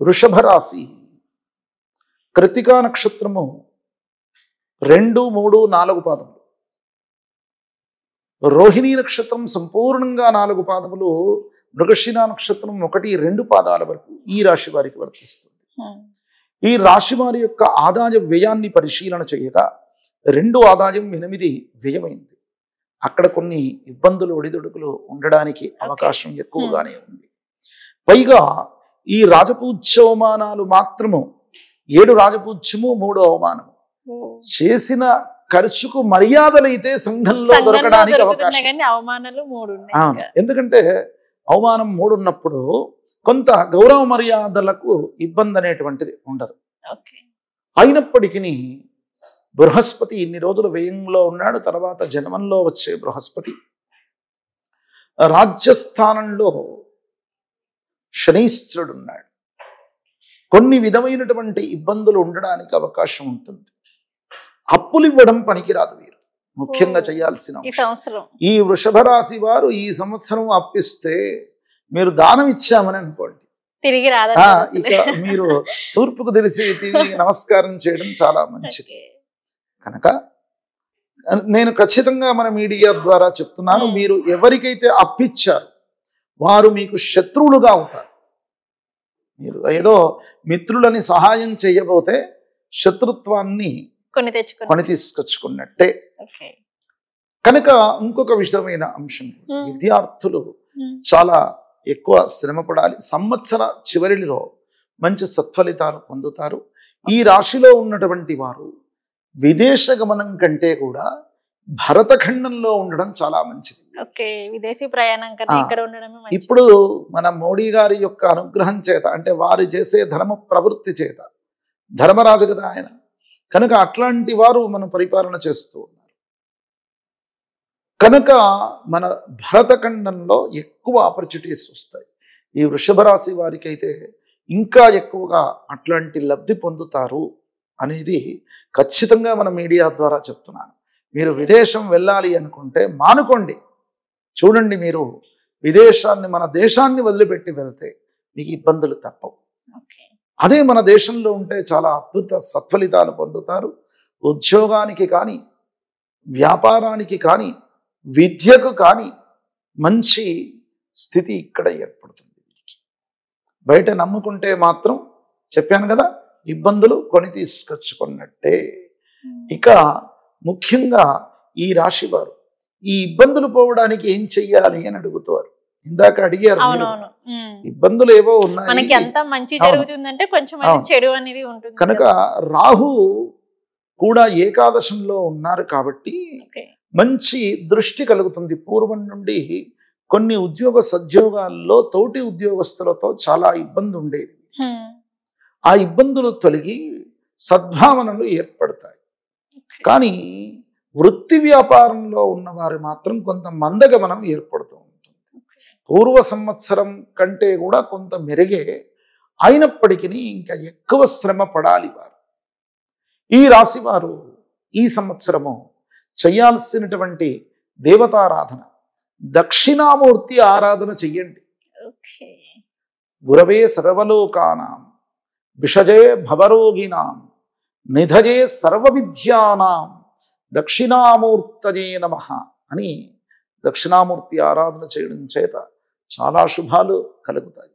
వృషభ రాశి కృతికా నక్షత్రము 2, 3, 4 పాదములు. రోహిణీ నక్షత్రం సంపూర్ణంగా 4 పాదములు. మృగశిర నక్షత్రం 1, 2 పాదాల వరకు ఈ రాశి వారికి వర్తిస్తుంది. ఈ రాశి వారి యొక్క ఆదాయ వ్యయాన్ని పరిశీలన చేయగా 2 ఆదాయం 8 వ్యయమైంది. అక్కడ కొన్ని ఇబ్బందులు ఒడిదుడుకులు ఉండడానికి అవకాశం ఎక్కువగానే ఉంది. పైగా ఈ రాజపూజ్యోమానాలు మాత్రము 7 రాజపూజ్యము 3 అవమానము. చేసిన ఖర్చుకు మర్యాదలైతే సంఘంలో దొరకడానికి అవకాశం. ఎందుకంటే అవమానం 3 ఉన్నప్పుడు కొంత గౌరవ మర్యాదలకు ఇబ్బంది అనేటువంటిది ఉండదు. అయినప్పటికీ బృహస్పతి ఇన్ని రోజులు వ్యయంలో ఉన్నాడు. తర్వాత జన్మంలో వచ్చే బృహస్పతి రాజ్యస్థానంలో శనైశ్వరుడు ఉన్నాడు. కొన్ని విధమైనటువంటి ఇబ్బందులు ఉండడానికి అవకాశం ఉంటుంది. అప్పులు ఇవ్వడం పనికిరాదు. వీరు ముఖ్యంగా చేయాల్సిన ఈ వృషభ రాశి వారు ఈ సంవత్సరం అప్పిస్తే మీరు దానం ఇచ్చామని అనుకోండి, తిరిగి రాదు. ఇక మీరు తూర్పుకు తెలిసి తిరిగి నమస్కారం చేయడం చాలా మంచిది. కనుక నేను ఖచ్చితంగా మన మీడియా ద్వారా చెప్తున్నాను, మీరు ఎవరికైతే అప్పిచ్చారు వారు మీకు శత్రువులుగా అవుతారు. మీరు ఏదో మిత్రులని సహాయం చేయబోతే శత్రుత్వాన్ని కొని తీసుకొచ్చుకున్నట్టే. కనుక ఇంకొక విధమైన అంశం, విద్యార్థులు చాలా ఎక్కువ శ్రమ పడాలి. సంవత్సర చివరిలో మంచి సత్ఫలితాలు పొందుతారు. ఈ రాశిలో ఉన్నటువంటి వారు విదేశ గమనం కంటే కూడా భరతఖండంలో ఉండడం చాలా మంచిది. విదేశీ ప్రయాణం కన్నా ఇక్కడ ఉండడమే. ఇప్పుడు మన మోడీ గారి యొక్క అనుగ్రహం చేత, అంటే వారు చేసే ధర్మ ప్రవృత్తి చేత, ధర్మరాజు కదా ఆయన, కనుక అట్లాంటి వారు మనం పరిపాలన చేస్తూ ఉన్నారు. కనుక మన భరతఖండంలో ఎక్కువ ఆపర్చునిటీస్ వస్తాయి. ఈ వృషభ రాశి వారికి అయితే ఇంకా ఎక్కువగా అట్లాంటి లబ్ధి పొందుతారు అనేది ఖచ్చితంగా మన మీడియా ద్వారా చెప్తున్నాను. మీరు విదేశం వెళ్ళాలి అనుకుంటే మానుకోండి. చూడండి, మీరు విదేశాన్ని, మన దేశాన్ని వదిలిపెట్టి వెళ్తే మీకు ఇబ్బందులు తప్పవు. అదే మన దేశంలో ఉంటే చాలా అద్భుత సత్ఫలితాలు పొందుతారు. ఉద్యోగానికి కానీ, వ్యాపారానికి కానీ, విద్యకు కానీ మంచి స్థితి ఇక్కడ ఏర్పడుతుంది. బయట నమ్ముకుంటే మాత్రం చెప్పాను కదా, ఇబ్బందులు కొని తీసుకొచ్చుకున్నట్టే. ఇక ముఖ్యంగా ఈ రాశి వారు ఈ ఇబ్బందులు పోవడానికి ఏం చెయ్యాలి అని అడుగుతారు. ఇందాక అడిగారు, ఇబ్బందులు ఏవో ఉన్నాయి, కనుక రాహు కూడా ఏకాదశంలో ఉన్నారు కాబట్టి మంచి దృష్టి కలుగుతుంది. పూర్వం నుండి కొన్ని ఉద్యోగ సద్యోగాల్లో తోటి ఉద్యోగస్తులతో చాలా ఇబ్బంది ఉండేది. ఆ ఇబ్బందులు తొలగి సద్భావనలు ఏర్పడతాయి. కానీ వృత్తి వ్యాపారంలో ఉన్నవారు మాత్రం కొంత మందగమనం ఏర్పడుతూ ఉంటుంది. పూర్వ సంవత్సరం కంటే కూడా కొంత మెరుగే, అయినప్పటికీ ఇంకా ఎక్కువ శ్రమ పడాలి వారు. ఈ రాశి వారు ఈ సంవత్సరము చేయాల్సినటువంటి దేవతారాధన, దక్షిణామూర్తి ఆరాధన చెయ్యండి. గురవే సర్వలోకానాం విషజే భవరోగినాం నిధజే సర్వ విద్యానాం దక్షిణామూర్తయే నమః అని దక్షిణామూర్తి ఆరాధన చేయడం చేత చాలా శుభాలు కలుగుతాయి.